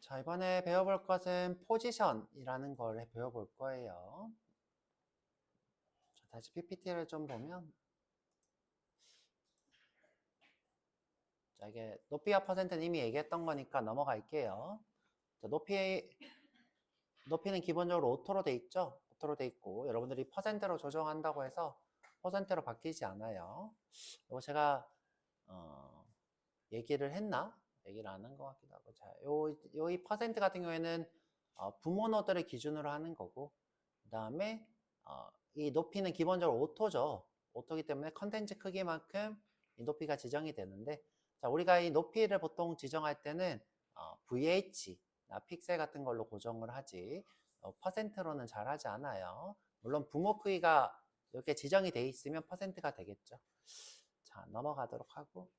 자, 이번에 배워볼 것은 포지션이라는 걸 배워볼 거예요. 자, 다시 PPT를 좀 보면, 자, 이게 높이와 퍼센트는 이미 얘기했던 거니까 넘어갈게요. 자, 높이는 기본적으로 오토로 돼 있죠? 오토로 돼 있고, 여러분들이 퍼센트로 조정한다고 해서 퍼센트로 바뀌지 않아요. 이거 제가, 얘기를 했나? 얘기를 안 한 것 같기도 하고. 자, 이 퍼센트 같은 경우에는 부모 노드를 기준으로 하는 거고, 그 다음에 이 높이는 기본적으로 오토죠. 오토기 때문에 컨텐츠 크기만큼 이 높이가 지정이 되는데, 자, 우리가 이 높이를 보통 지정할 때는 VH, 픽셀 같은 걸로 고정을 하지, 퍼센트로는 잘 하지 않아요. 물론 부모 크기가 이렇게 지정이 돼 있으면 퍼센트가 되겠죠. 자, 넘어가도록 하고.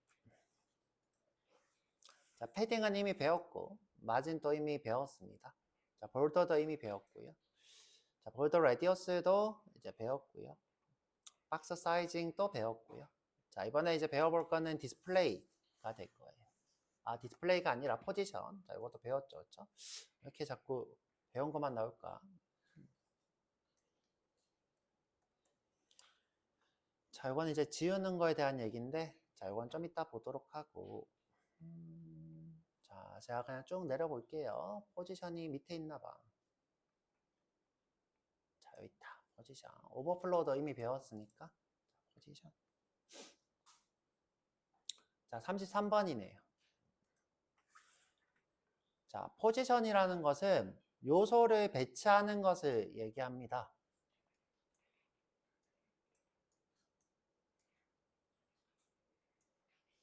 자, 패딩은 이미 배웠고, 마진도 이미 배웠습니다. 자, 볼더도 이미 배웠고요. 자, 볼더 레디어스도 이제 배웠고요. 박스 사이징도 배웠고요. 자, 이번에 이제 배워볼 거는 디스플레이가 될 거예요. 디스플레이가 아니라 포지션. 자, 이것도 배웠죠, 그렇죠? 이렇게 자꾸 배운 것만 나올까? 자, 이건 이제 지우는 거에 대한 얘기인데, 자, 이건 좀 이따 보도록 하고. 자, 제가 그냥 쭉 내려볼게요. 포지션이 밑에 있나 봐. 자, 여기 있다. 포지션. 오버플로우도 이미 배웠으니까. 포지션. 자, 33번이네요. 자, 포지션이라는 것은 요소를 배치하는 것을 얘기합니다.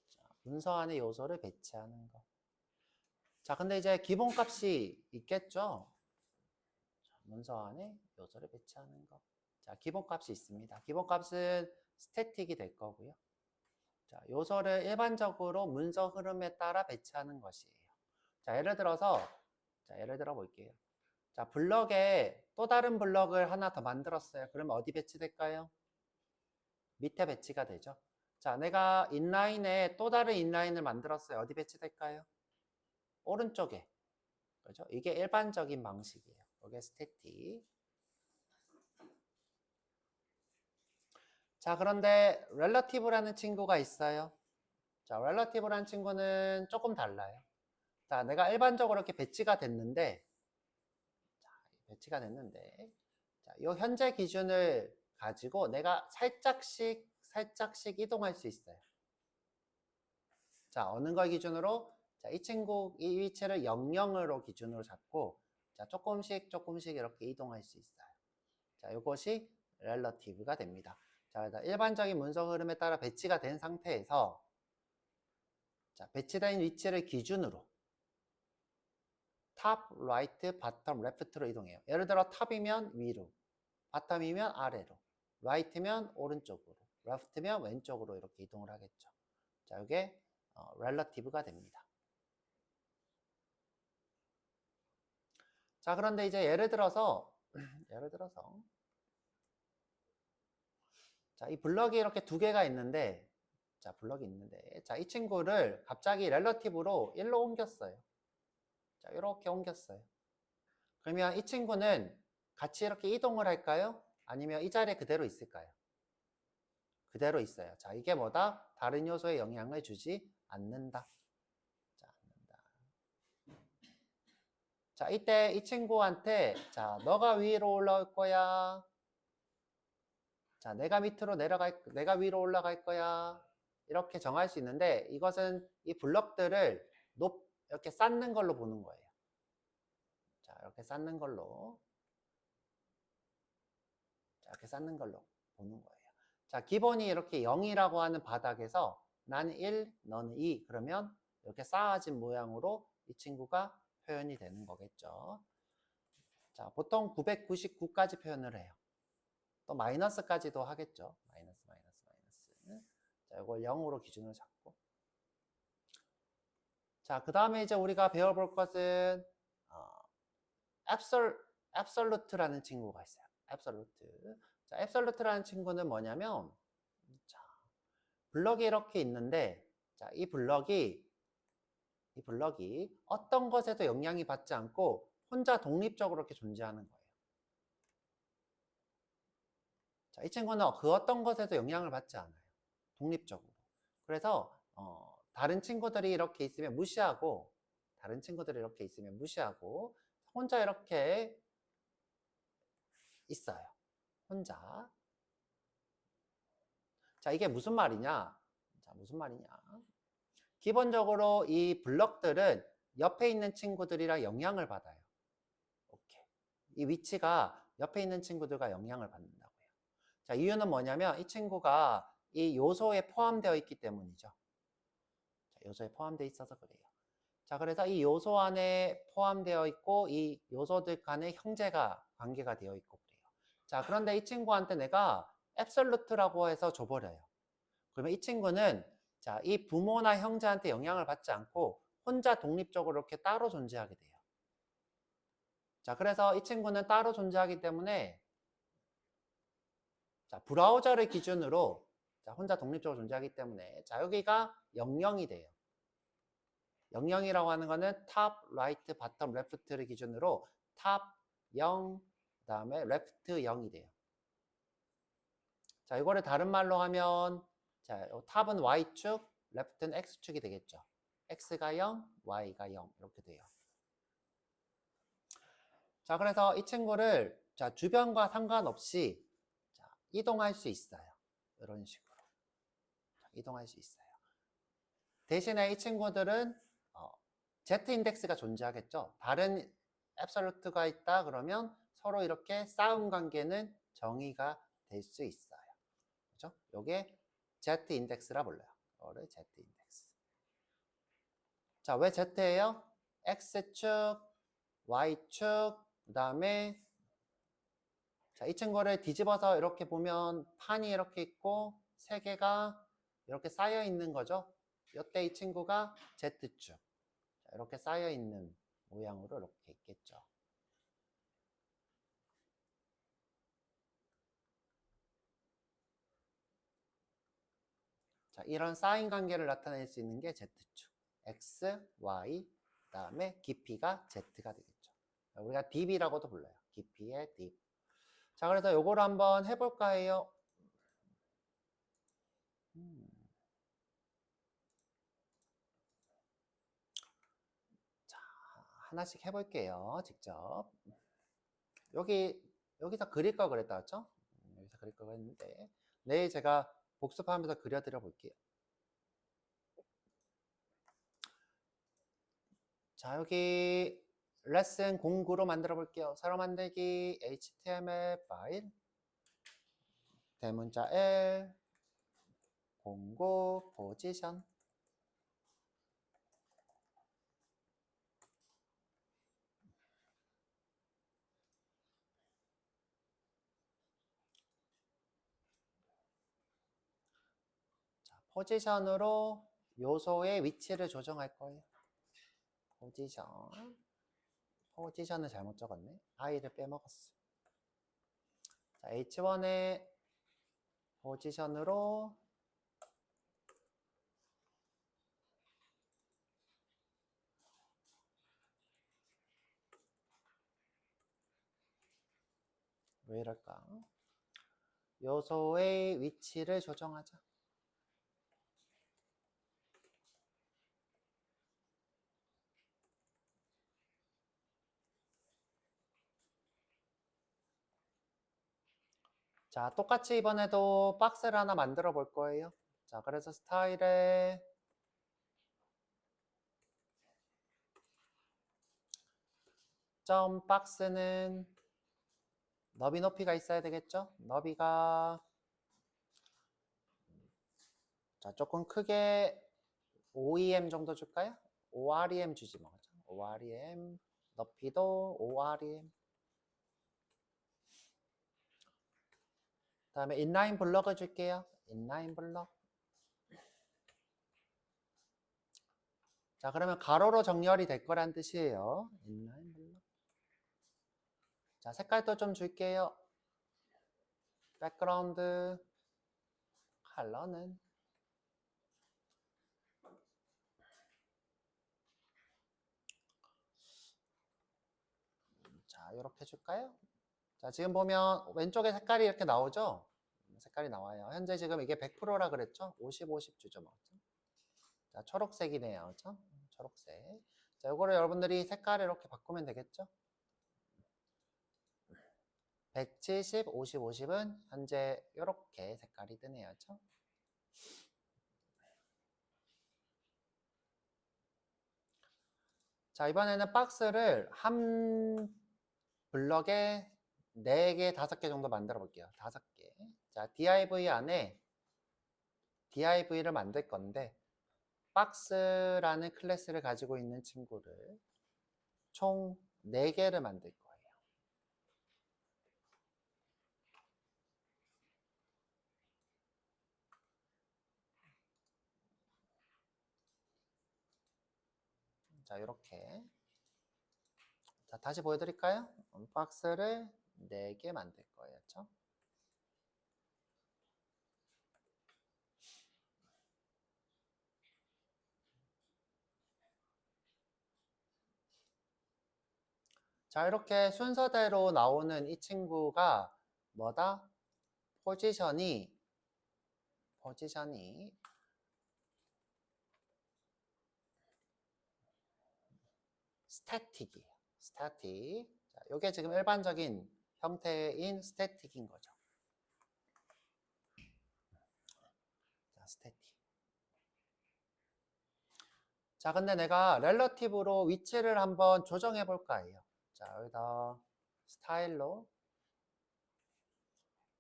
자, 문서 안에 요소를 배치하는 것. 자, 근데 이제 기본값이 있겠죠? 자, 문서 안에 요소를 배치하는 것. 자, 기본값이 있습니다. 기본값은 스태틱이 될 거고요. 자, 요소를 일반적으로 문서 흐름에 따라 배치하는 것이에요. 자, 예를 들어 볼게요. 자, 블럭에 또 다른 블럭을 하나 더 만들었어요. 그러면 어디 배치될까요? 밑에 배치가 되죠. 자, 내가 인라인에 또 다른 인라인을 만들었어요. 어디 배치될까요? 오른쪽에. 그죠? 이게 일반적인 방식이에요. 이게 스태틱. 자, 그런데 렐러티브라는 친구가 있어요. 자, 렐러티브라는 친구는 조금 달라요. 자, 내가 일반적으로 이렇게 배치가 됐는데, 자, 이 현재 기준을 가지고 내가 살짝씩 이동할 수 있어요. 자, 어느 걸 기준으로? 자, 이 위치를 00으로 기준으로 잡고, 자, 조금씩 이렇게 이동할 수 있어요. 자, 이것이 렐러티브가 됩니다. 자, 일반적인 문서 흐름에 따라 배치가 된 상태에서, 자, 배치된 위치를 기준으로 탑, 라이트, 바텀, 레프트로 이동해요. 예를 들어 탑이면 위로, 바텀이면 아래로, 라이트면 오른쪽으로, 레프트면 왼쪽으로 이렇게 이동을 하겠죠. 자, 이게 렐러티브가 됩니다. 자, 그런데 이제 예를 들어서 자, 이 블럭이 이렇게 두 개가 있는데, 자, 자, 이 친구를 갑자기 렐러티브로 1로 옮겼어요. 자, 이렇게 옮겼어요. 그러면 이 친구는 같이 이렇게 이동을 할까요? 아니면 이 자리에 그대로 있을까요? 그대로 있어요. 자, 이게 뭐다? 다른 요소에 영향을 주지 않는다. 자, 이때 이 친구한테, 자, 너가 위로 올라올 거야. 자, 내가 위로 올라갈 거야. 이렇게 정할 수 있는데, 이것은 이 블럭들을 이렇게 쌓는 걸로 보는 거예요. 자, 이렇게 쌓는 걸로. 자, 이렇게 쌓는 걸로 보는 거예요. 자, 기본이 이렇게 0이라고 하는 바닥에서 나는 1, 너는 2. 그러면 이렇게 쌓아진 모양으로 이 친구가 표현이 되는 거겠죠. 자, 보통 999까지 표현을 해요. 또 마이너스까지도 하겠죠. 마이너스. 자, 이걸 0으로 기준으로 잡고. 자, 그 다음에 이제 우리가 배워볼 것은 absolute라는 친구가 있어요. absolute. 자, absolute라는 친구는 뭐냐면, 자, 블럭이 이렇게 있는데, 자, 이 블럭이 이 블럭이 어떤 것에도 영향이 받지 않고 혼자 독립적으로 이렇게 존재하는 거예요. 자, 이 친구는 그 어떤 것에도 영향을 받지 않아요. 독립적으로. 그래서 다른 친구들이 이렇게 있으면 무시하고 다른 친구들이 이렇게 있으면 무시하고 혼자 이렇게 있어요. 혼자. 자, 이게 무슨 말이냐? 자, 무슨 말이냐? 기본적으로 이 블럭들은 옆에 있는 친구들이랑 영향을 받아요. 오케이. 이 위치가 옆에 있는 친구들과 영향을 받는다고요. 자, 이유는 뭐냐면 이 친구가 이 요소에 포함되어 있기 때문이죠. 자, 요소에 포함되어 있어서 그래요. 자, 그래서 이 요소 안에 포함되어 있고 이 요소들 간의 형제가 관계가 되어 있고 그래요. 자, 그런데 이 친구한테 내가 앱솔루트라고 해서 줘버려요. 그러면 이 친구는 자, 이 부모나 형제한테 영향을 받지 않고 혼자 독립적으로 이렇게 따로 존재하게 돼요. 자, 그래서 이 친구는 따로 존재하기 때문에 자, 브라우저를 기준으로 자, 혼자 독립적으로 존재하기 때문에 자, 여기가 00이 돼요. 00이라고 하는 거는 탑, 라이트, 바텀, 레프트를 기준으로 탑 0, 그 다음에 레프트 0이 돼요. 자, 이거를 다른 말로 하면 자, 탑은 Y축, 레프트는 X축이 되겠죠. X가 0, Y가 0 이렇게 돼요. 자, 그래서 이 친구를 자, 주변과 상관없이 자, 이동할 수 있어요. 이런 식으로 자, 이동할 수 있어요. 대신에 이 친구들은 Z 인덱스가 존재하겠죠. 다른 앱솔루트가 있다 그러면 서로 이렇게 싸움 관계는 정의가 될 수 있어요. 그렇죠? 요게 Z 인덱스라 불러요. 이거를 Z 인덱스. 자, 왜 Z예요? X축, Y축, 그 다음에 자, 이 친구를 뒤집어서 이렇게 보면 판이 이렇게 있고 세 개가 이렇게 쌓여 있는 거죠. 이때 이 친구가 Z축. 자, 이렇게 쌓여 있는 모양으로 이렇게 있겠죠. 자, 이런 사인 관계를 나타낼 수 있는 게 Z축. X, Y, 그 다음에 깊이가 Z가 되겠죠. 우리가 딥이라고도 불러요. 깊이의 딥. 자, 그래서 요거를 한번 해볼까 해요. 자, 하나씩 해볼게요. 직접. 여기서 그릴 거 그랬다, 그렇죠? 여기서 그릴 거 그랬는데 내일 제가 복습하면서 그려드려 볼게요. 자, 여기 레슨 09로 만들어 볼게요. 새로 만들기 HTML 파일 대문자 L 09 포지션. 자, 포지션으로 요소의 위치를 조정할 거예요. 포지션을 잘못 적었네. I를 빼먹었어. 자, H1의 포지션으로 왜 이럴까? 요소의 위치를 조정하자. 자, 똑같이 이번에도 박스를 하나 만들어 볼 거예요. 자, 그래서 스타일에 점 박스는 너비 높이가 있어야 되겠죠? 너비가 자, 조금 크게 OEM 정도 줄까요? OREM 주지 뭐. OREM 높이도 OREM. 다음에 인라인 블럭을 줄게요. 인라인 블럭. 자, 그러면 가로로 정렬이 될 거란 뜻이에요. 인라인 블럭. 자, 색깔도 좀 줄게요. 백그라운드 컬러는 이렇게 해줄까요? 자, 지금 보면 왼쪽에 색깔이 이렇게 나오죠? 색깔이 나와요. 현재 지금 이게 100%라 그랬죠? 50, 50 주죠, 뭐. 자, 초록색이네요. 그렇죠? 초록색. 자, 요거를 여러분들이 색깔을 이렇게 바꾸면 되겠죠? 170, 50, 50은 현재 이렇게 색깔이 뜨네요. 그렇죠? 자, 이번에는 박스를 한 블럭에 4개, 5개 정도 만들어 볼게요. 5개. 자, div 안에 div를 만들 건데 박스라는 클래스를 가지고 있는 친구를 총 4개를 만들 거예요. 자, 이렇게. 자, 다시 보여드릴까요? 박스를 4개 만들 거예요. 그렇죠? 자, 이렇게 순서대로 나오는 이 친구가 뭐다? 포지션이 스태틱이에요. 스태틱. 자, 이게 지금 일반적인 형태인 스태틱인 거죠. 자, 스태틱. 자, 근데 내가 렐러티브로 위치를 한번 조정해 볼까 해요. 자, 여기다 스타일로.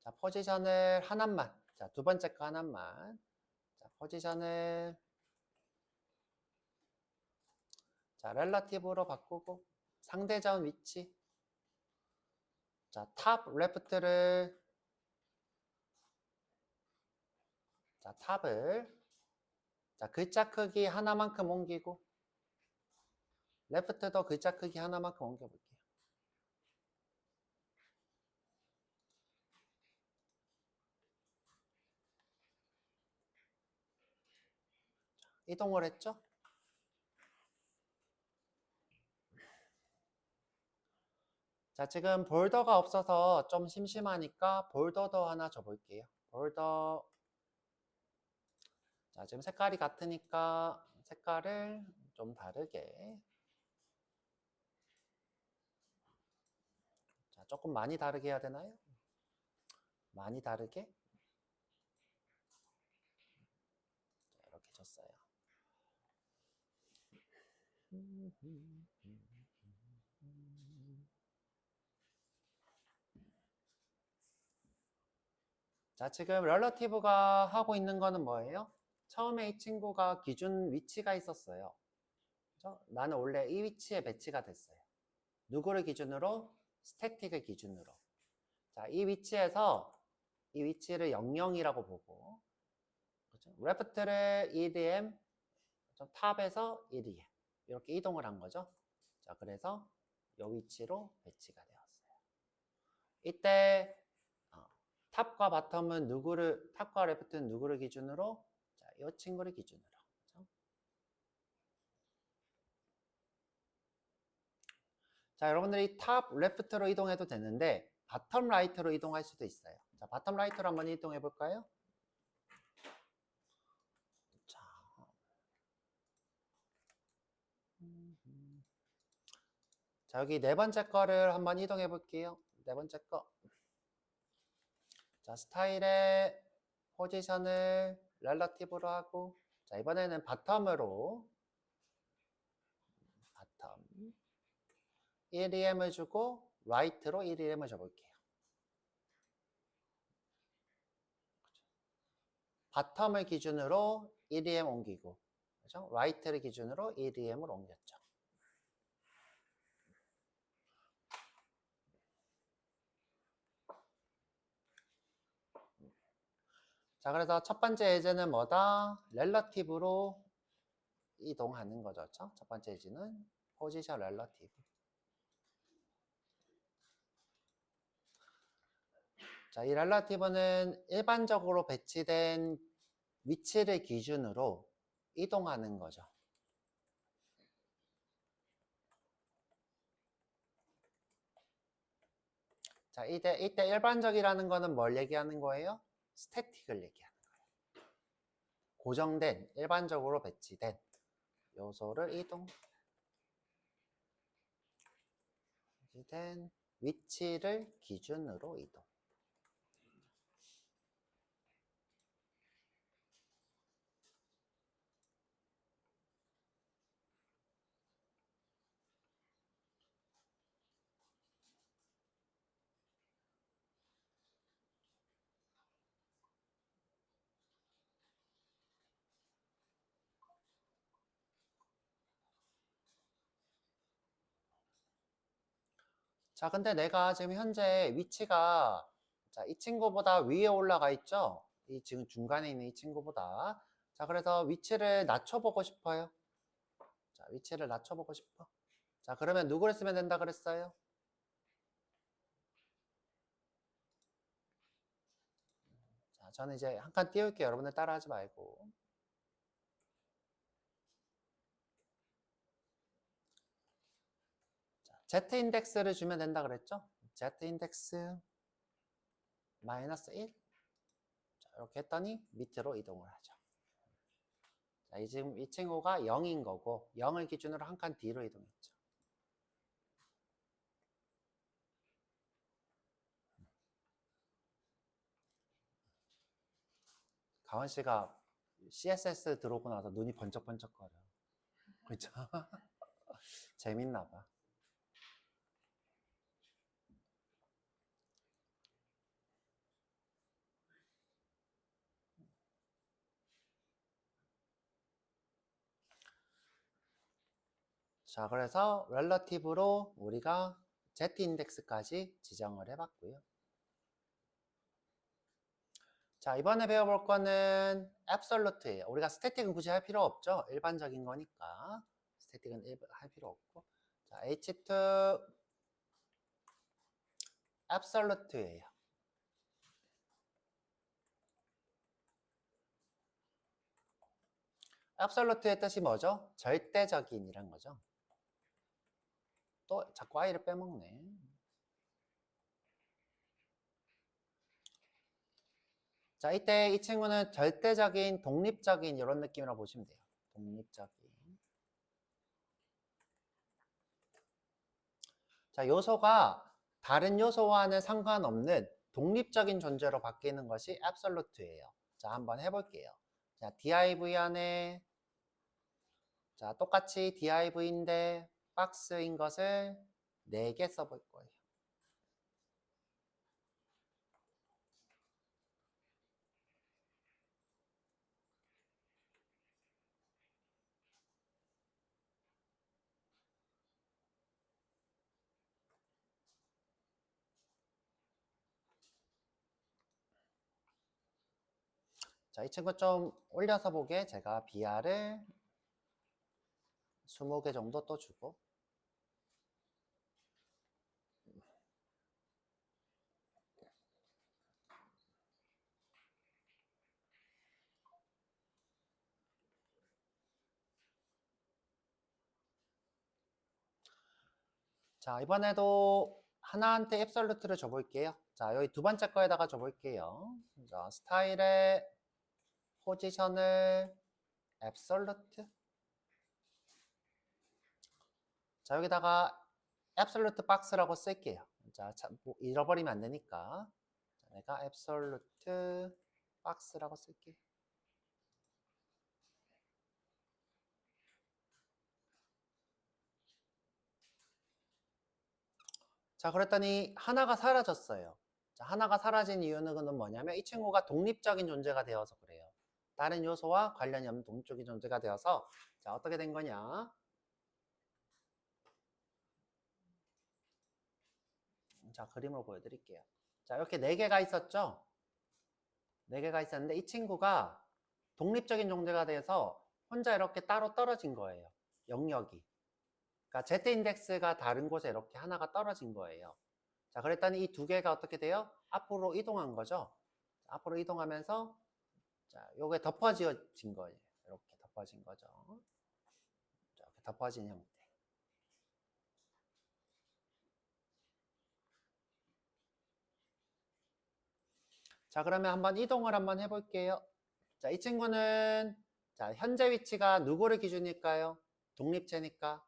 자, 포지션을 하나만. 자, 두 번째 거 하나만. 자, 포지션을 자, 렐러티브로 바꾸고 상대전 위치. 자, 탑 레프트를 자, 탑을 자, 글자 크기 하나만큼 옮기고 레프트도 글자 크기 하나만큼 옮겨 볼게요. 이동을 했죠? 자, 지금 볼더가 없어서 좀 심심하니까 볼더도 하나 줘볼게요. 볼더. 자, 지금 색깔이 같으니까 색깔을 좀 다르게. 자, 조금 많이 다르게 해야 되나요? 많이 다르게. 자, 이렇게 줬어요. 자, 지금 렐러티브가 하고 있는 거는 뭐예요? 처음에 이 친구가 기준 위치가 있었어요. 그렇죠? 나는 원래 이 위치에 배치가 됐어요. 누구를 기준으로? 스태틱을 기준으로. 자, 이 위치에서 이 위치를 00이라고 보고, 그렇죠? 레프트를 EDM, 탑에서 EDM 이렇게 이동을 한 거죠. 자, 그래서 이 위치로 배치가 되었어요. 이때 탑과 바텀은 탑과 레프트는 누구를 기준으로? 자, 이 친구를 기준으로. 그렇죠? 자, 여러분들이 탑 레프트로 이동해도 되는데 바텀 라이트로 이동할 수도 있어요. 자, 바텀 라이트로 한번 이동해 볼까요? 자, 자, 여기 네 번째 거를 한번 이동해 볼게요. 네 번째 거. 자, 스타일의 포지션을 렐러티브로 하고, 자, 이번에는 바텀으로 바텀 1EM을 주고 라이트로 1EM을 줘볼게요. 바텀을 기준으로 1EM 옮기고, 그렇죠? 라이트를 기준으로 1EM을 옮겼죠. 자, 그래서 첫 번째 예제는 뭐다? 렐러티브로 이동하는 거죠. 그렇죠? 첫 번째 예제는 포지션 렐러티브. 자, 이 렐러티브는 일반적으로 배치된 위치를 기준으로 이동하는 거죠. 자, 이때 일반적이라는 거는 뭘 얘기하는 거예요? 스태틱을 얘기하는 거예요. 고정된, 일반적으로 배치된 요소를 배치된 위치를 기준으로 이동. 자, 근데 내가 지금 현재 위치가 자, 이 친구보다 위에 올라가 있죠? 이 지금 중간에 있는 이 친구보다. 자, 그래서 위치를 낮춰보고 싶어요. 자, 위치를 낮춰보고 싶어. 자, 그러면 누구를 쓰면 된다 그랬어요? 자, 저는 이제 한 칸 띄울게요. 여러분들 따라하지 말고. 자, Z 인덱스를 주면 된다 그랬죠? Z 인덱스 마이너스 1. 자, 이렇게 했더니 밑으로 이동을 하죠. 자, 지금 이 친구가 0인 거고 0을 기준으로 한 칸 뒤로 이동했죠. 가원 씨가 CSS 들어오고 나서 눈이 번쩍번쩍거려. 그렇죠? 재밌나 봐. 자, 그래서 렐러티브로 우리가 Z 인덱스까지 지정을 해봤고요. 자, 이번에 배워볼 거는 앱솔루트예요. 우리가 스태틱은 굳이 할 필요 없죠. 일반적인 거니까. 스태틱은 할 필요 없고. 자, H2 앱솔루트예요. 앱솔루트의 뜻이 뭐죠? 절대적인이란 거죠. 또 자꾸 I를 빼먹네. 자, 이때 이 친구는 절대적인, 독립적인 이런 느낌이라고 보시면 돼요. 독립적인. 자, 요소가 다른 요소와는 상관없는 독립적인 존재로 바뀌는 것이 absolute예요. 자, 한번 해볼게요. 자, div 안에 자, 똑같이 div인데 박스인 것을 4개 써볼 거예요. 자, 이 친구 좀 올려서 보게 제가 BR을 20개 정도 또 주고 자, 이번에도 하나한테 앱솔루트를 줘볼게요. 자, 여기 두 번째 거에다가 줘볼게요. 자, 스타일의 포지션을 앱솔루트. 자, 여기다가 앱솔루트 박스라고 쓸게요. 자, 뭐 잃어버리면 안 되니까. 자, 내가 앱솔루트 박스라고 쓸게요. 자, 그랬더니 하나가 사라졌어요. 자, 하나가 사라진 이유는 뭐냐면 이 친구가 독립적인 존재가 되어서 그래요. 다른 요소와 관련이 없는 독립적인 존재가 되어서 자, 어떻게 된 거냐? 자, 그림으로 보여드릴게요. 자, 이렇게 4개가 있었죠? 4개가 있었는데 이 친구가 독립적인 존재가 돼서 혼자 이렇게 따로 떨어진 거예요. 영역이. 그러니까 Z 인덱스가 다른 곳에 이렇게 하나가 떨어진 거예요. 자, 그랬더니 이 2개가 어떻게 돼요? 앞으로 이동한 거죠. 앞으로 이동하면서 자, 요게 덮어지어진 거예요. 이렇게 덮어진 거죠. 자, 이렇게 덮어진 형태. 자, 그러면 한번 이동을 한번 해볼게요. 자, 이 친구는 자, 현재 위치가 누구를 기준일까요? 독립체니까.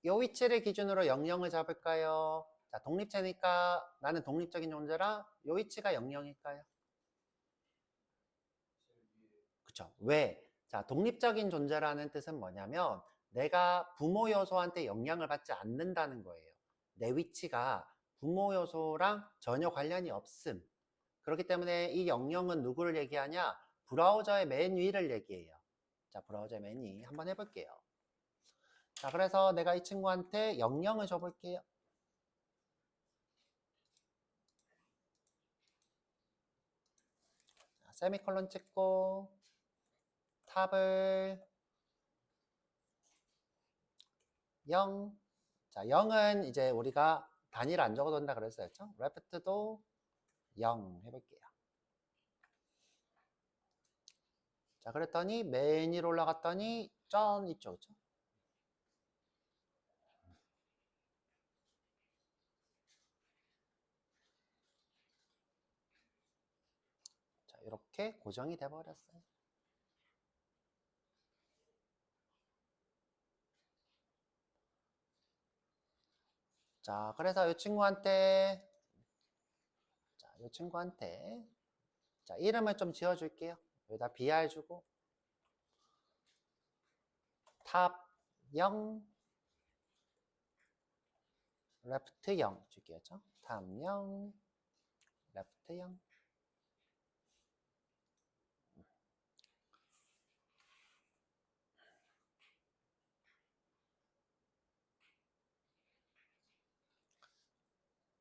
이 위치를 기준으로 00을 잡을까요? 자, 독립체니까 나는 독립적인 존재라 이 위치가 00일까요? 그쵸. 왜? 자, 독립적인 존재라는 뜻은 뭐냐면 내가 부모 요소한테 영향을 받지 않는다는 거예요. 내 위치가 부모 요소랑 전혀 관련이 없음. 그렇기 때문에 이 00은 누구를 얘기하냐? 브라우저의 맨 위를 얘기해요. 자, 브라우저의 맨 위 한번 해볼게요. 자, 그래서 내가 이 친구한테 00을 줘볼게요. 자, 세미콜론 찍고 탑을 0. 자, 0은 이제 우리가 단위를 안 적어도 된다 그랬어요. 레프트도 0 해볼게요. 자, 그랬더니 맨 위로 올라갔더니 전 있죠. 그쵸? 자, 이렇게 고정이 돼 버렸어요. 자, 그래서 이 친구한테 자, 이름을 좀 지어 줄게요. 여기다 BR 주고 탑 0 레프트 0 줄게요. 탑 0 레프트 0.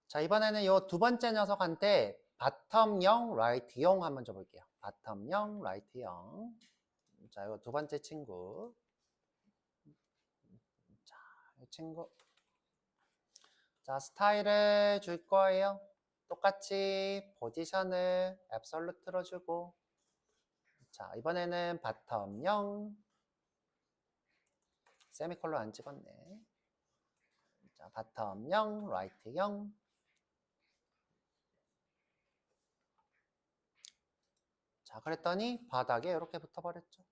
자, 이번에는 요 두 번째 녀석한테 바텀 0 라이트 0 한번 줘볼게요. 바텀 0 라이트 0. 자, 이거 두 번째 친구. 자, 이 친구. 자, 스타일을 줄 거예요. 똑같이 포지션을 앱솔루트로 주고. 자, 이번에는 바텀 0. 세미콜론 안 찍었네. 자, 바텀 0, 라이트 0. 자, 그랬더니 바닥에 이렇게 붙어버렸죠.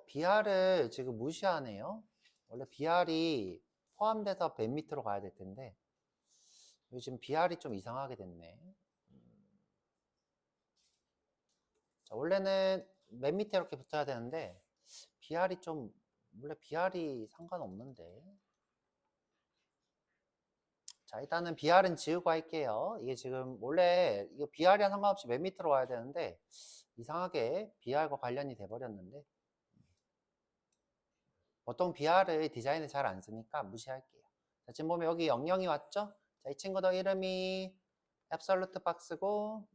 BR을 지금 무시하네요. 원래 BR이 포함돼서 맨 밑으로 가야 될 텐데 요즘 BR이 좀 이상하게 됐네. 자, 원래는 맨 밑에 이렇게 붙어야 되는데 BR이 좀 원래 BR이 상관없는데. 자, 일단은 BR은 지우고 할게요. 이게 지금 원래 이거 BR이랑 상관없이 맨 밑으로 와야 되는데 이상하게 BR과 관련이 돼 버렸는데 보통 BR을 디자인을 잘 안 쓰니까 무시할게요. 자, 지금 보면 여기 00이 왔죠? 자, 이 친구도 이름이 앱솔루트 박스고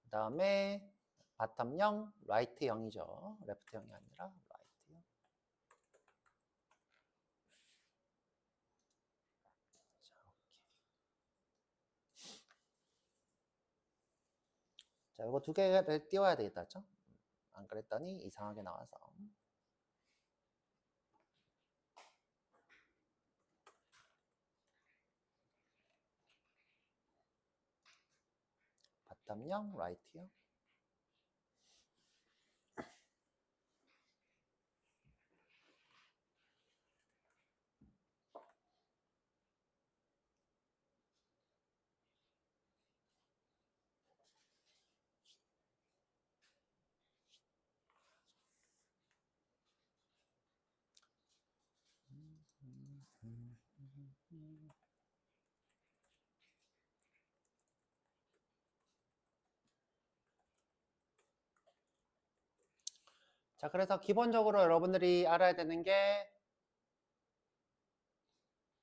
그 다음에 바텀 0, 라이트 0이죠. 레프트 0이 아니라 라이트 0. 자, 자, 이거 두 개를 띄워야 되겠다죠? 안 그랬더니 이상하게 나와서. 바텀 0, 라이트 0. 자, 그래서 기본적으로 여러분들이 알아야 되는 게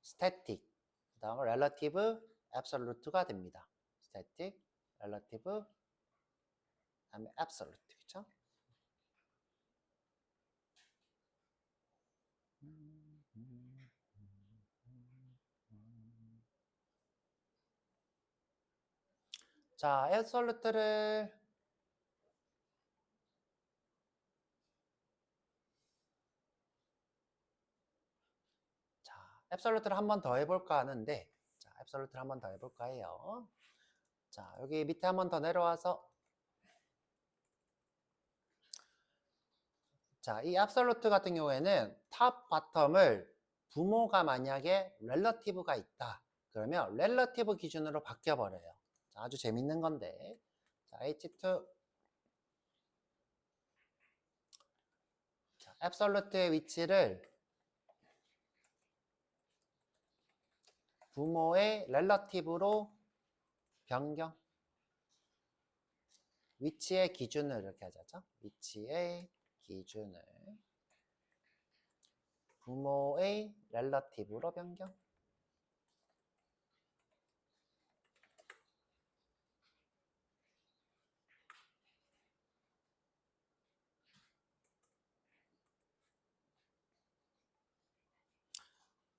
static, 그 다음에 relative, absolute가 됩니다. static, relative, 그 다음에 absolute, 그쵸? 자, absolute를 앱솔루트를 한 번 더 해볼까 하는데, 자, 앱솔루트를 한 번 더 해볼까 해요. 자, 여기 밑에 한 번 더 내려와서, 자, 이 앱솔루트 같은 경우에는 탑, 바텀을 부모가 만약에 렐러티브가 있다. 그러면 렐러티브 기준으로 바뀌어버려요. 자, 아주 재밌는 건데. 자, H2. 자, 앱솔루트의 위치를 부모의 렐러티브로 변경. 위치의 기준을 이렇게 하자죠. 위치의 기준을 부모의 렐러티브로 변경.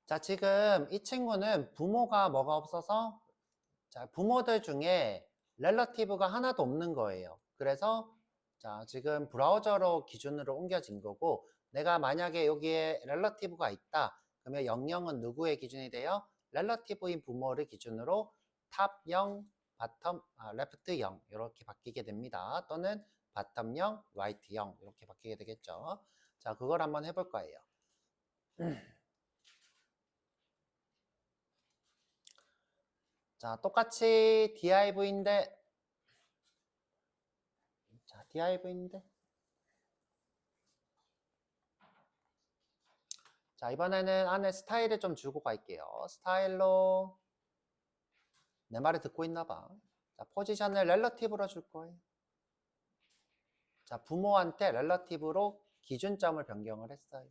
자, 지금 이 친구는 부모가 뭐가 없어서, 자, 부모들 중에 렐러티브가 하나도 없는 거예요. 그래서 자, 지금 브라우저로 기준으로 옮겨진 거고, 내가 만약에 여기에 렐러티브가 있다. 그러면 00은 누구의 기준이 돼요? 렐러티브인 부모를 기준으로 탑 0, 바텀, 레프트 0 이렇게 바뀌게 됩니다. 또는 바텀 0, 라이트 0 이렇게 바뀌게 되겠죠. 자, 그걸 한번 해볼 거예요. 자, 똑같이 div인데, 자, div인데, 자, 이번에는 안에 스타일을 좀 주고 갈게요. 스타일로, 내 말을 듣고 있나 봐. 자, 포지션을 렐러티브로 줄 거예요. 자, 부모한테 렐러티브로 기준점을 변경을 했어요.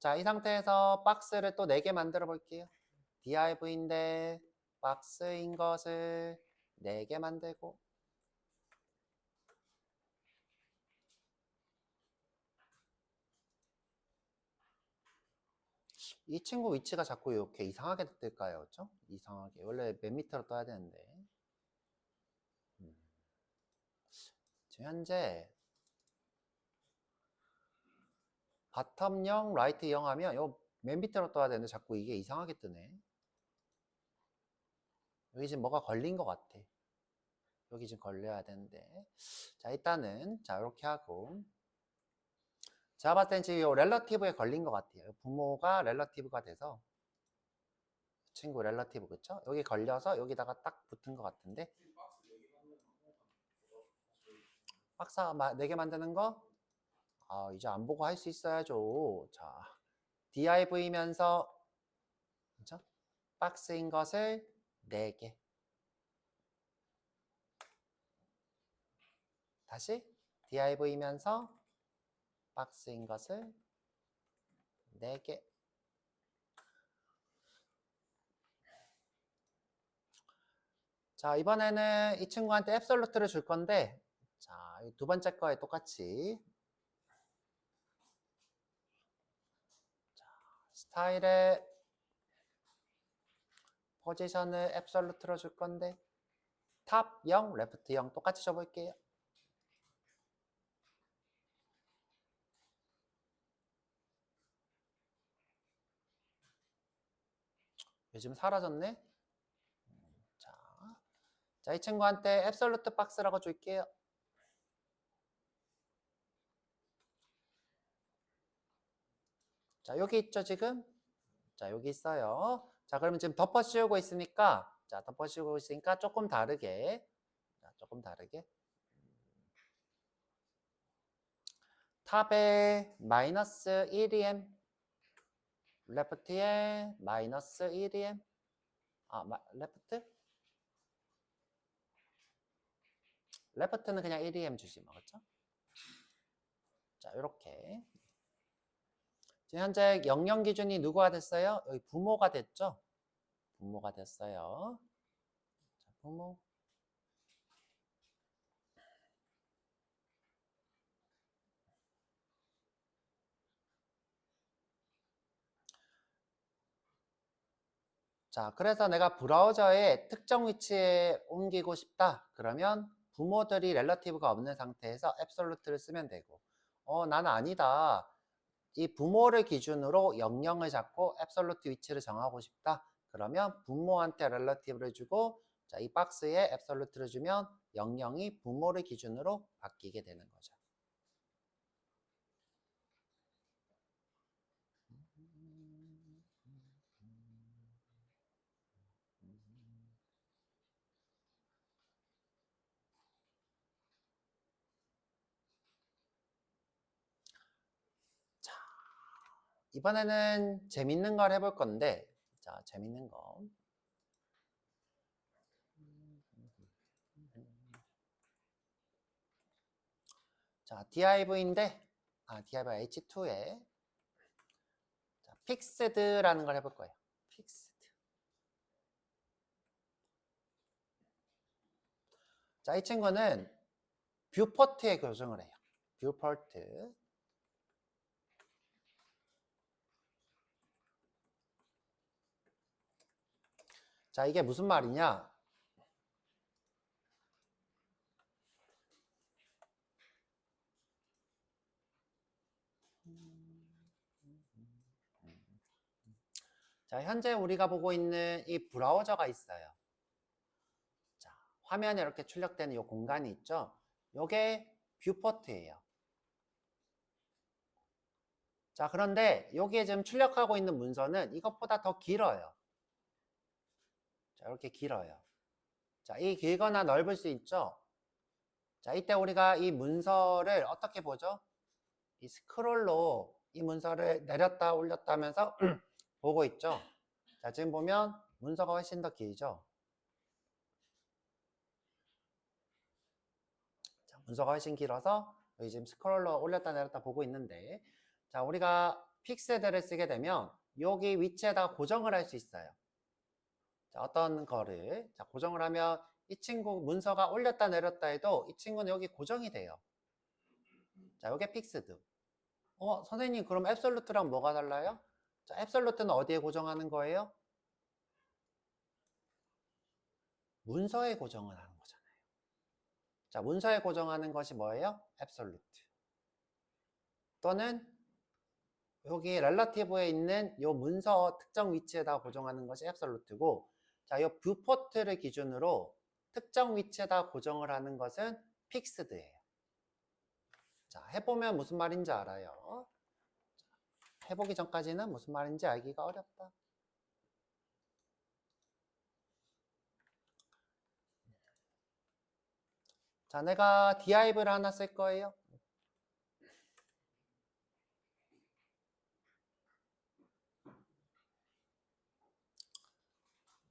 자, 이 상태에서 박스를 또 4개 만들어 볼게요. div인데, 박스인 것을 4개 만들고, 이 친구 위치가 자꾸 이렇게 이상하게 뜰까요? 그렇죠? 이상하게. 원래 맨 밑으로 떠야 되는데. 지금 현재 바텀 0, 라이트 0 하면 요 맨 밑으로 떠야 되는데 자꾸 이게 이상하게 뜨네. 여기 지금 뭐가 걸린 것 같아. 여기 지금 걸려야 되는데. 자, 일단은 자, 이렇게 하고. 제가 봤을 땐 지금 요 렐러티브에 걸린 것 같아요. 부모가 렐러티브가 돼서 친구 렐러티브 그쵸? 여기 걸려서 여기다가 딱 붙은 것 같은데. 박스 4개 만드는 거? 이제 안 보고 할 수 있어야죠. 자, div면서 그죠? 박스인 것을 4개. 다시 div면서 박스인 것을 4개. 자, 이번에는 이 친구한테 앱솔루트를 줄 건데, 자, 두 번째 거에 똑같이 자, 스타일에 포지션을 앱솔루트로 줄 건데 탑 0, 레프트 0 똑같이 줘볼게요. 요즘 사라졌네. 자, 이 친구한테 앱솔루트 박스라고 줄게요. 자, 여기 있죠, 지금? 자, 여기 있어요. 자, 그러면 지금 덮어 씌우고 있으니까, 자, 덮어 씌우고 있으니까 조금 다르게, 자, 조금 다르게. 탑에 마이너스 1em, 레프트에 마이너스 1em, 레프트? 레프트는 그냥 1em 주지 뭐, 그렇죠? 자, 이렇게. 지금 현재 00 기준이 누구가 됐어요? 여기 부모가 됐죠? 부모가 됐어요. 자, 부모. 자, 그래서 내가 브라우저에 특정 위치에 옮기고 싶다. 그러면 부모들이 렐러티브가 없는 상태에서 앱솔루트를 쓰면 되고, 나는 아니다. 이 분모를 기준으로 00을 잡고 앱솔루트 위치를 정하고 싶다. 그러면 분모한테 렐러티브를 주고 자, 이 박스에 앱솔루트를 주면 00이 분모를 기준으로 바뀌게 되는 거죠. 자, 이번에는 재밌는 걸 해볼 건데, 자, 재밌는 거. 자, div인데, div h2에 자, fixed라는 걸 해볼 거예요. fixed. 자, 이 친구는 뷰포트에 고정을 해요. 뷰포트. 자, 이게 무슨 말이냐? 자, 현재 우리가 보고 있는 이 브라우저가 있어요. 자, 화면에 이렇게 출력되는 이 공간이 있죠? 요게 뷰포트예요. 자, 그런데 여기에 지금 출력하고 있는 문서는 이것보다 더 길어요. 자, 이렇게 길어요. 자, 이 길거나 넓을 수 있죠? 자, 이때 우리가 이 문서를 어떻게 보죠? 이 스크롤로 이 문서를 내렸다 올렸다 하면서 보고 있죠? 자, 지금 보면 문서가 훨씬 더 길죠? 자, 문서가 훨씬 길어서 여기 지금 스크롤로 올렸다 내렸다 보고 있는데 자, 우리가 픽스드를 쓰게 되면 여기 위치에다가 고정을 할 수 있어요. 자, 어떤 거를 자, 고정을 하면 이 친구 문서가 올렸다 내렸다 해도 이 친구는 여기 고정이 돼요. 자, 이게 픽스드. 선생님 그럼 앱솔루트랑 뭐가 달라요? 자, 앱솔루트는 어디에 고정하는 거예요? 문서에 고정을 하는 거잖아요. 자, 문서에 고정하는 것이 뭐예요? 앱솔루트. 또는 여기 렐러티브에 있는 이 문서 특정 위치에다 고정하는 것이 앱솔루트고 자, 이 뷰포트를 기준으로 특정 위치에다 고정을 하는 것은 픽스드예요. 자, 해보면 무슨 말인지 알아요. 해보기 전까지는 무슨 말인지 알기가 어렵다. 자, 내가 div를 하나 쓸 거예요.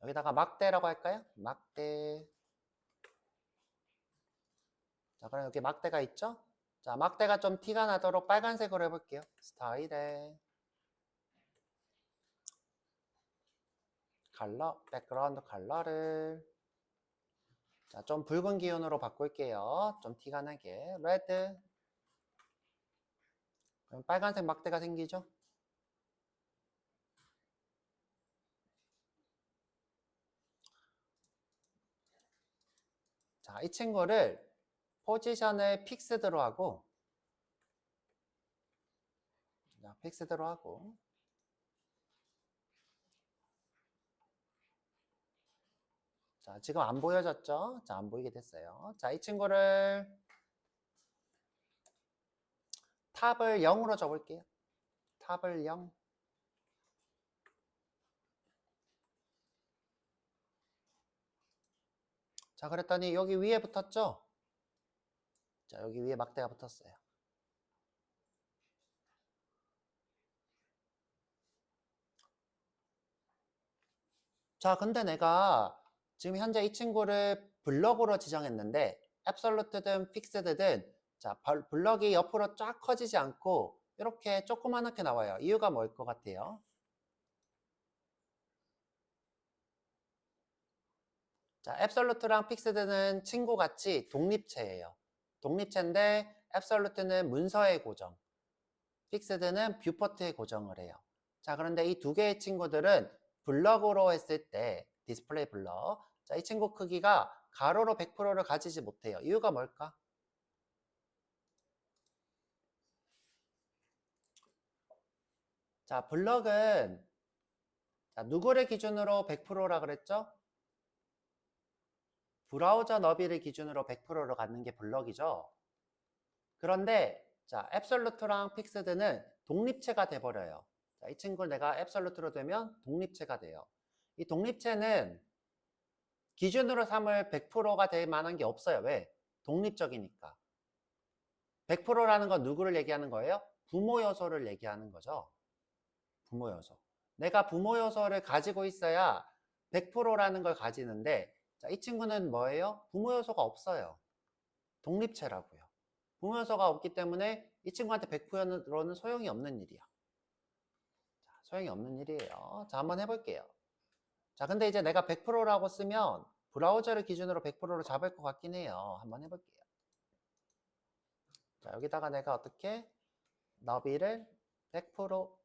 여기다가 막대라고 할까요? 막대. 자, 그럼 여기 막대가 있죠? 자, 막대가 좀 티가 나도록 빨간색으로 해볼게요. 스타일에 컬러, 백그라운드 컬러를 자, 좀 붉은 기운으로 바꿀게요. 좀 티가 나게. 레드. 그럼 빨간색 막대가 생기죠? 자, 이 친구를 포지션을 픽스드로 하고 자, 픽스드로 하고 자, 지금 안 보여졌죠? 자, 안 보이게 됐어요. 자, 이 친구를 탑을 0으로 줘볼게요. 탑을 0. 자, 그랬더니 여기 위에 붙었죠? 자, 여기 위에 막대가 붙었어요. 자, 근데 내가 지금 현재 이 친구를 블럭으로 지정했는데 앱솔루트든 픽스드든 자, 블럭이 옆으로 쫙 커지지 않고 이렇게 조그맣게 나와요. 이유가 뭘 것 같아요? 자, 앱솔루트랑 픽스드는 친구같이 독립체예요. 독립체인데 앱솔루트는 문서에 고정, 픽스드는 뷰포트에 고정을 해요. 자, 그런데 이 두 개의 친구들은 블럭으로 했을 때 디스플레이 블럭 자, 이 친구 크기가 가로로 100%를 가지지 못해요. 이유가 뭘까? 자, 블럭은 자, 누구를 기준으로 100%라 그랬죠? 브라우저 너비를 기준으로 100%로 갖는 게 블럭이죠. 그런데 자, 앱솔루트랑 픽스드는 독립체가 돼버려요. 자, 이 친구를 내가 앱솔루트로 되면 독립체가 돼요. 이 독립체는 기준으로 삼을 100%가 될 만한 게 없어요. 왜? 독립적이니까. 100%라는 건 누구를 얘기하는 거예요? 부모 요소를 얘기하는 거죠. 부모 요소. 내가 부모 요소를 가지고 있어야 100%라는 걸 가지는데, 자, 이 친구는 뭐예요? 부모 요소가 없어요. 독립체라고요. 부모 요소가 없기 때문에 이 친구한테 100%로는 소용이 없는 일이야. 자, 소용이 없는 일이에요. 자, 한번 해볼게요. 자, 근데 이제 내가 100%라고 쓰면 브라우저를 기준으로 100%로 잡을 것 같긴 해요. 한번 해볼게요. 자, 여기다가 내가 어떻게 너비를 100%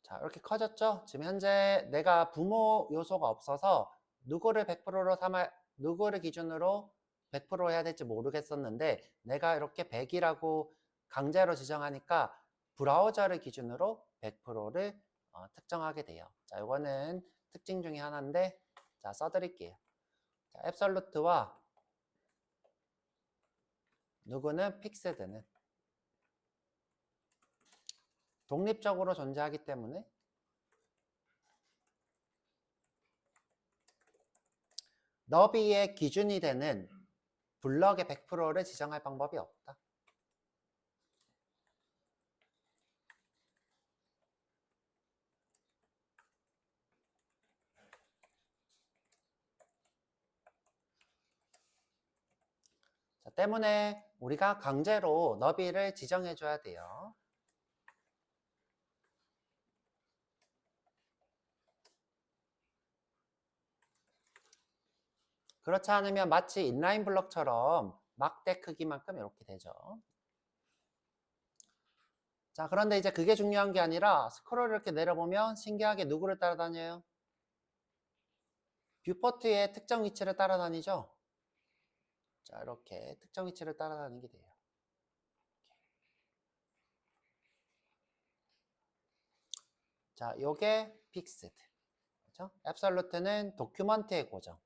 자, 이렇게 커졌죠? 지금 현재 내가 부모 요소가 없어서 누구를 기준으로 100% 해야 될지 모르겠었는데 내가 이렇게 100이라고 강제로 지정하니까 브라우저를 기준으로 100%를 특정하게 돼요. 자, 이거는 특징 중에 하나인데 자, 써드릴게요. 자, 앱솔루트와 누구는 픽스드는 독립적으로 존재하기 때문에 너비의 기준이 되는 블럭의 100%를 지정할 방법이 없다. 자, 때문에 우리가 강제로 너비를 지정해 줘야 돼요. 그렇지 않으면 마치 인라인 블럭처럼 막대 크기만큼 이렇게 되죠. 자, 그런데 이제 그게 중요한 게 아니라 스크롤을 이렇게 내려보면 신기하게 누구를 따라다녀요? 뷰포트의 특정 위치를 따라다니죠. 자, 이렇게 특정 위치를 따라다니게 돼요. 자, 요게 픽스드. 그렇죠? 앱솔루트는 도큐먼트의 고정.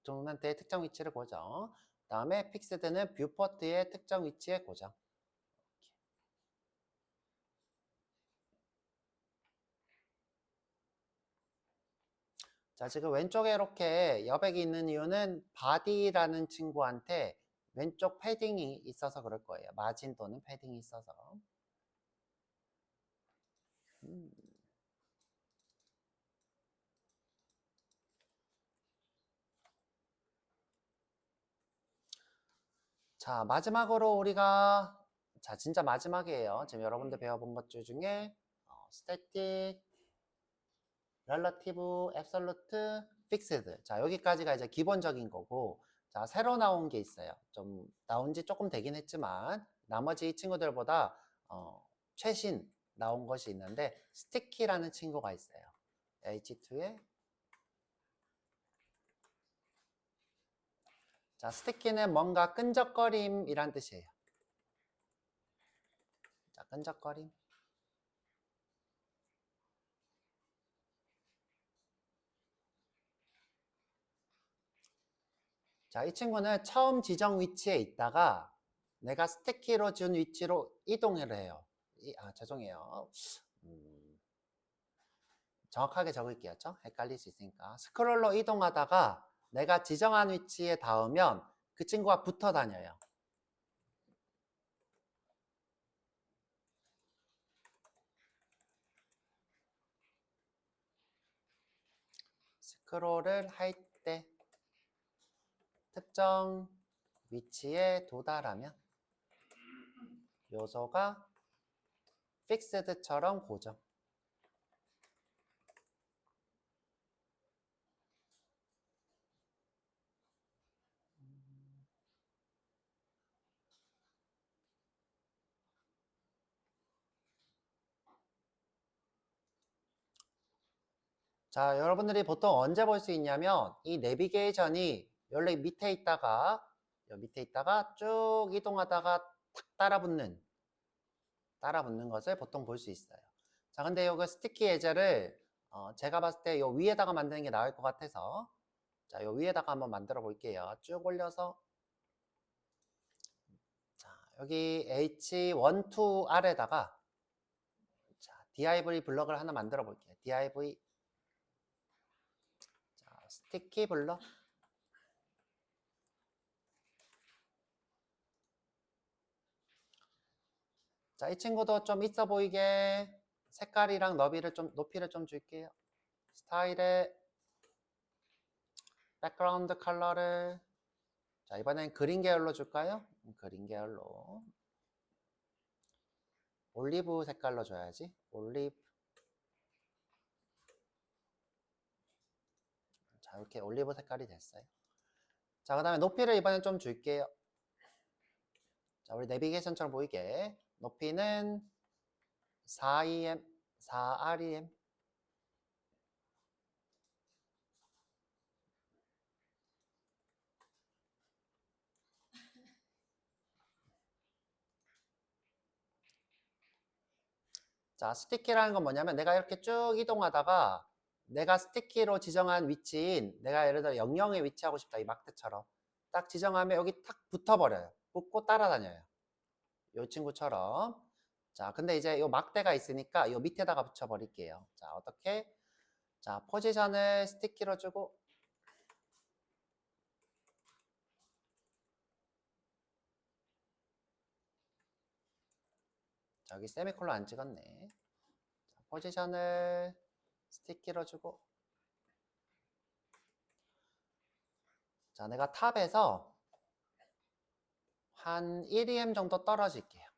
도큐먼트의 특정 위치를 고정. 다음에 픽스드는 뷰포트의 특정 위치의 고정. 자, 지금 왼쪽에 이렇게 여백이 있는 이유는 body라는 친구한테 왼쪽 패딩이 있어서 그럴 거예요. 마진 또는 패딩이 있어서. 자, 마지막으로 우리가 자, 진짜 마지막이에요. 지금 여러분들 배워본 것 중에 스태틱, 렐러티브, 앱솔루트, 픽스드. 자, 여기까지가 이제 기본적인 거고, 자, 새로 나온 게 있어요. 좀 나온 지 조금 되긴 했지만 나머지 친구들보다 최신 나온 것이 있는데 스티키라는 친구가 있어요. H2에 자, 스티키는 뭔가 끈적거림이란 뜻이에요. 자, 끈적거림. 자, 이 친구는 처음 지정 위치에 있다가 내가 스티키로 준 위치로 이동을 해요. 죄송해요. 정확하게 적을게요. 헷갈릴 수 있으니까. 스크롤러 이동하다가 내가 지정한 위치에 닿으면 그 친구가 붙어 다녀요. 스크롤을 할 때 특정 위치에 도달하면 요소가 픽스드처럼 고정. 자, 여러분들이 보통 언제 볼 수 있냐면 이 내비게이션이 원래 밑에 있다가 여기 밑에 있다가 쭉 이동하다가 탁 따라붙는 것을 보통 볼 수 있어요. 자, 근데 이거 스티키 예제를 제가 봤을 때 요 위에다가 만드는 게 나을 것 같아서 자, 요 위에다가 한번 만들어 볼게요. 쭉 올려서 자, 여기 H12R에다가 자, div 블럭을 하나 만들어 볼게요. div 자, 스티키 블럭 자, 이 친구도 좀 있어 보이게 색깔이랑 높이를 좀 줄게요. 스타일에 백그라운드 컬러를 자, 이번엔 그린 계열로 줄까요? 그린 계열로 올리브 색깔로 줘야지. 올리브 자, 이렇게 올리브 색깔이 됐어요. 자, 그 다음에 높이를 이번엔 좀 줄게요. 자, 우리 내비게이션처럼 보이게 높이는 4EM, 4REM 자, 스티키라는 건 뭐냐면 내가 이렇게 쭉 이동하다가 내가 스티키로 지정한 위치인 내가 예를 들어 00에 위치하고 싶다. 이 막대처럼 딱 지정하면 여기 탁 붙어버려요. 붙고 따라다녀요. 이 친구처럼 자, 근데 이제 이 막대가 있으니까 이 밑에다가 붙여버릴게요. 자, 어떻게? 자, 포지션을 스티키로 주고 자, 여기 세미콜론 안 찍었네. 자, 포지션을 스티키로 주고 자, 내가 탑에서 한 1em 정도 떨어질게요.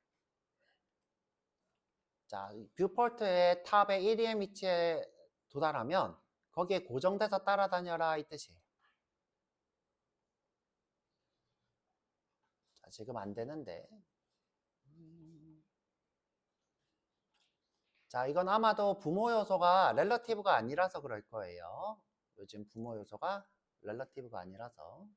자, 뷰포트의 탑의 1em 위치에 도달하면 거기에 고정돼서 따라다녀라 이 뜻이에요. 자, 지금 안 되는데. 자, 이건 아마도 부모 요소가 렐러티브가 아니라서 그럴 거예요. 요즘 부모 요소가 렐러티브가 아니라서.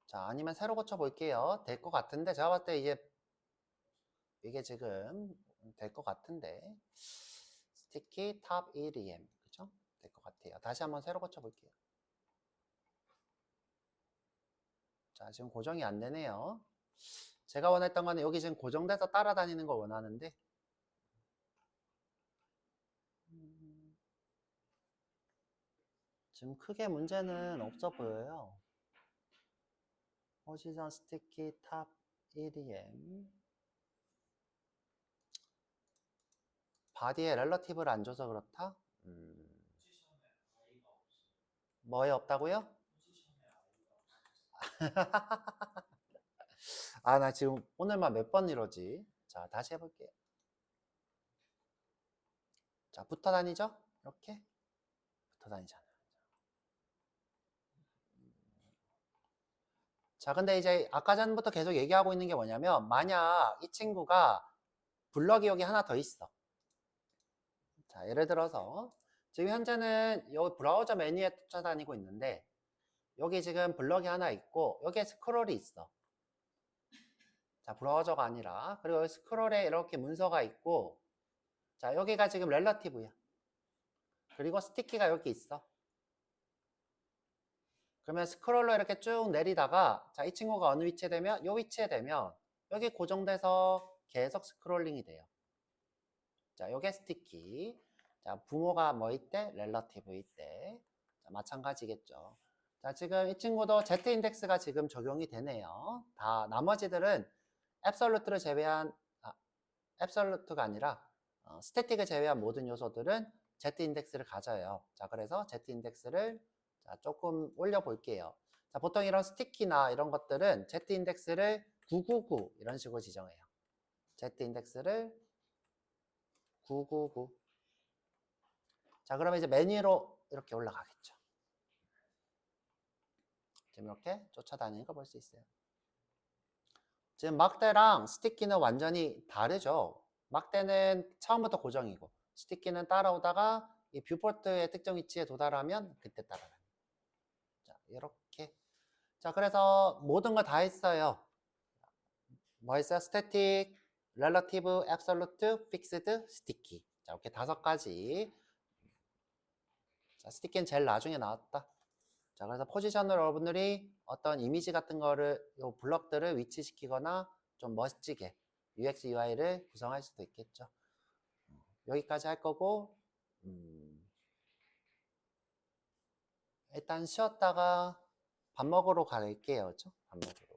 자, 아니면 새로 고쳐볼게요. 될 것 같은데, 제가 봤을 때 이게 지금 될 것 같은데. 스티키 탑 1em. 그쵸? 될 것 같아요. 다시 한번 새로 고쳐볼게요. 자, 지금 고정이 안 되네요. 제가 원했던 거는 여기 지금 고정돼서 따라다니는 걸 원하는데, 지금 크게 문제는 없어 보여요. 포지션 스티키 탑 1em. 바디에 렐러티브를 안 줘서 그렇다? 뭐에 없다고요? 아, 나 지금 오늘만 몇 번 이러지? 자, 다시 해볼게요. 자, 붙어 다니죠? 이렇게 붙어 다니잖아요. 자, 근데 이제 아까 전부터 계속 얘기하고 있는 게 뭐냐면 만약 이 친구가 블럭이 여기 하나 더 있어. 자, 예를 들어서 지금 현재는 이 브라우저 메뉴에 쫓아다니고 있는데 여기 지금 블럭이 하나 있고 여기에 스크롤이 있어. 자, 브라우저가 아니라 그리고 여기 스크롤에 이렇게 문서가 있고 자, 여기가 지금 렐러티브야. 그리고 스티키가 여기 있어. 그러면 스크롤러 이렇게 쭉 내리다가 자, 이 친구가 어느 위치에 되면 이 위치에 되면 여기 고정돼서 계속 스크롤링이 돼요. 자, 요게 스티키. 자, 부모가 뭐 있대? 렐러티브 있대. 자, 마찬가지겠죠. 자, 지금 이 친구도 Z 인덱스가 지금 적용이 되네요. 다 나머지들은 앱솔루트를 제외한 앱솔루트가 아니라 스태틱을 제외한 모든 요소들은 Z 인덱스를 가져요. 자, 그래서 Z 인덱스를 자, 조금 올려 볼게요. 자, 보통 이런 스티키나 이런 것들은 Z 인덱스를 999 이런 식으로 지정해요. Z 인덱스를 999. 자, 그러면 이제 메뉴로 이렇게 올라가겠죠. 지금 이렇게 쫓아다니는 거 볼 수 있어요. 지금 막대랑 스티키는 완전히 다르죠. 막대는 처음부터 고정이고 스티키는 따라오다가 이 뷰포트의 특정 위치에 도달하면 그때 따라가요. 자, 이렇게. 자, 그래서 모든 거 다 했어요. 뭐 했어요? 스태틱, 렐러티브, 앱솔루트, 픽스드, 스티키. 자, 이렇게 5가지. 자, 스티키는 제일 나중에 나왔다. 자, 그래서 포지션으로 여러분들이 어떤 이미지 같은 거를, 요 블럭들을 위치시키거나 좀 멋지게 UX, UI를 구성할 수도 있겠죠. 여기까지 할 거고, 일단 쉬었다가 밥 먹으러 갈게요. 밥 먹으러.